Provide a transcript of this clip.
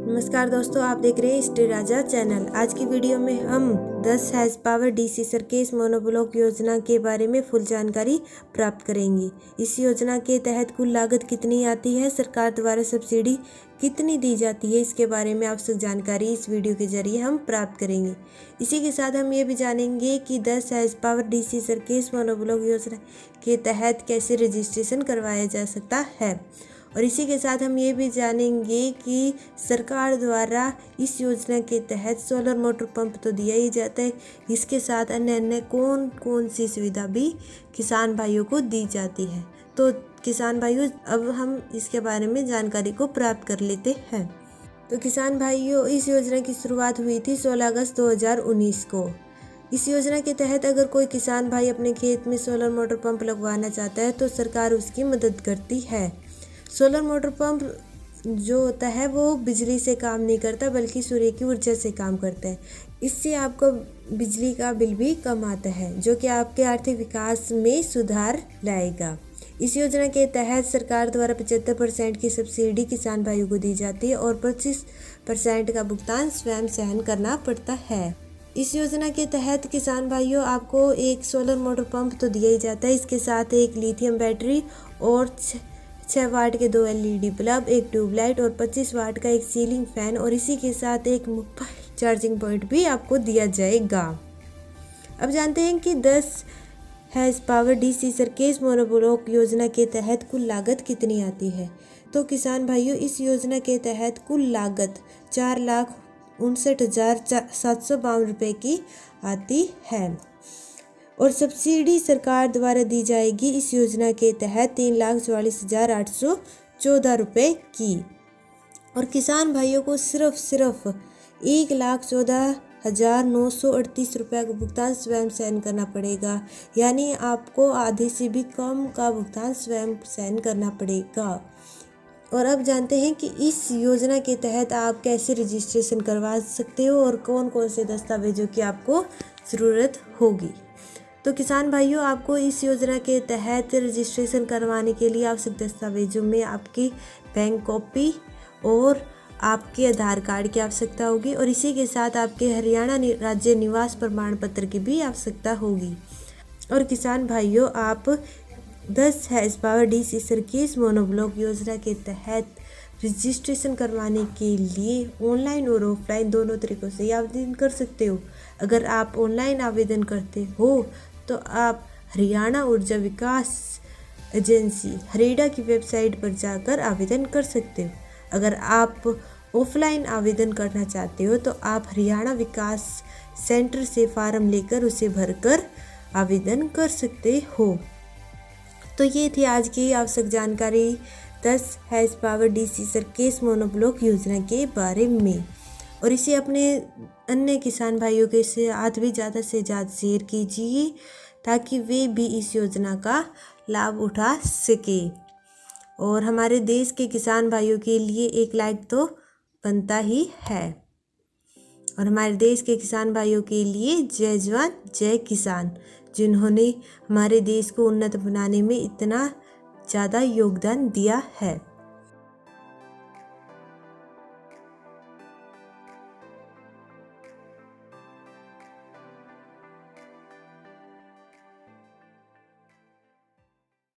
नमस्कार दोस्तों, आप देख रहे हैं स्टे राजा चैनल। आज की वीडियो में हम 10 हैज पावर डीसी सरकेस मोनोब्लॉक योजना के बारे में फुल जानकारी प्राप्त करेंगे। इस योजना के तहत कुल लागत कितनी आती है, सरकार द्वारा सब्सिडी कितनी दी जाती है, इसके बारे में आवश्यक जानकारी इस वीडियो के जरिए हम प्राप्त करेंगे। इसी के साथ हम ये भी जानेंगे कि 10 हैज पावर डीसी सरकेस मोनोब्लॉक योजना के तहत कैसे रजिस्ट्रेशन करवाया जा सकता है। और इसी के साथ हम ये भी जानेंगे कि सरकार द्वारा इस योजना के तहत सोलर मोटर पंप तो दिया ही जाता है, इसके साथ अन्य कौन कौन सी सुविधा भी किसान भाइयों को दी जाती है। तो किसान भाइयों, अब हम इसके बारे में जानकारी को प्राप्त कर लेते हैं। तो किसान भाइयों, इस योजना की शुरुआत हुई थी 16 अगस्त 2019 को। इस योजना के तहत अगर कोई किसान भाई अपने खेत में सोलर मोटर पंप लगवाना चाहता है तो सरकार उसकी मदद करती है। सोलर मोटर पंप जो होता है वो बिजली से काम नहीं करता, बल्कि सूर्य की ऊर्जा से काम करता है। इससे आपको बिजली का बिल भी कम आता है, जो कि आपके आर्थिक विकास में सुधार लाएगा। इस योजना के तहत सरकार द्वारा 75% की सब्सिडी किसान भाइयों को दी जाती है और 25% का भुगतान स्वयं सहन करना पड़ता है। इस योजना के तहत किसान भाइयों, आपको एक सोलर मोटर पंप तो दिया ही जाता है, इसके साथ एक लिथियम बैटरी और 6 वाट के 2 LED बल्ब, एक ट्यूबलाइट और 25 वाट का एक सीलिंग फैन और इसी के साथ एक मोबाइल चार्जिंग पॉइंट भी आपको दिया जाएगा। अब जानते हैं कि 10 हैज पावर डीसी सरकेस मोनोब्लॉक योजना के तहत कुल लागत कितनी आती है। तो किसान भाइयों, इस योजना के तहत कुल लागत 4,59,752 रुपये की आती है और सब्सिडी सरकार द्वारा दी जाएगी इस योजना के तहत 3,44,814 रुपये की। और किसान भाइयों को सिर्फ 1,14,938 रुपये का भुगतान स्वयं सहन करना पड़ेगा, यानी आपको आधे से भी कम का भुगतान स्वयं सहन करना पड़ेगा। और अब जानते हैं कि इस योजना के तहत आप कैसे रजिस्ट्रेशन करवा सकते हो और कौन कौन से दस्तावेजों की आपको ज़रूरत होगी। तो किसान भाइयों, आपको इस योजना के तहत रजिस्ट्रेशन करवाने के लिए आवश्यक दस्तावेजों में आपकी बैंक कॉपी और आपके आधार कार्ड की आवश्यकता होगी और इसी के साथ आपके हरियाणा राज्य निवास प्रमाण पत्र की भी आवश्यकता होगी। और किसान भाइयों, आप 10 हैज पावर डीसी सरकेस मोनोब्लॉक योजना के तहत रजिस्ट्रेशन करवाने के लिए ऑनलाइन और ऑफलाइन दोनों तरीक़ों से आवेदन कर सकते हो। अगर आप ऑनलाइन आवेदन करते हो तो आप हरियाणा ऊर्जा विकास एजेंसी हरेडा की वेबसाइट पर जाकर आवेदन कर सकते हो। अगर आप ऑफलाइन आवेदन करना चाहते हो तो आप हरियाणा विकास सेंटर से फार्म लेकर उसे भरकर आवेदन कर सकते हो। तो ये थी आज की आवश्यक जानकारी 10 हैज पावर डीसी सरकेस मोनोब्लॉक योजना के बारे में। और इसे अपने अन्य किसान भाइयों के साथ भी ज़्यादा से ज़्यादा शेयर कीजिए ताकि वे भी इस योजना का लाभ उठा सके। और हमारे देश के किसान भाइयों के लिए एक लाइक तो बनता ही है। और हमारे देश के किसान भाइयों के लिए जय जवान जय किसान, जिन्होंने हमारे देश को उन्नत बनाने में इतना ज़्यादा योगदान दिया है।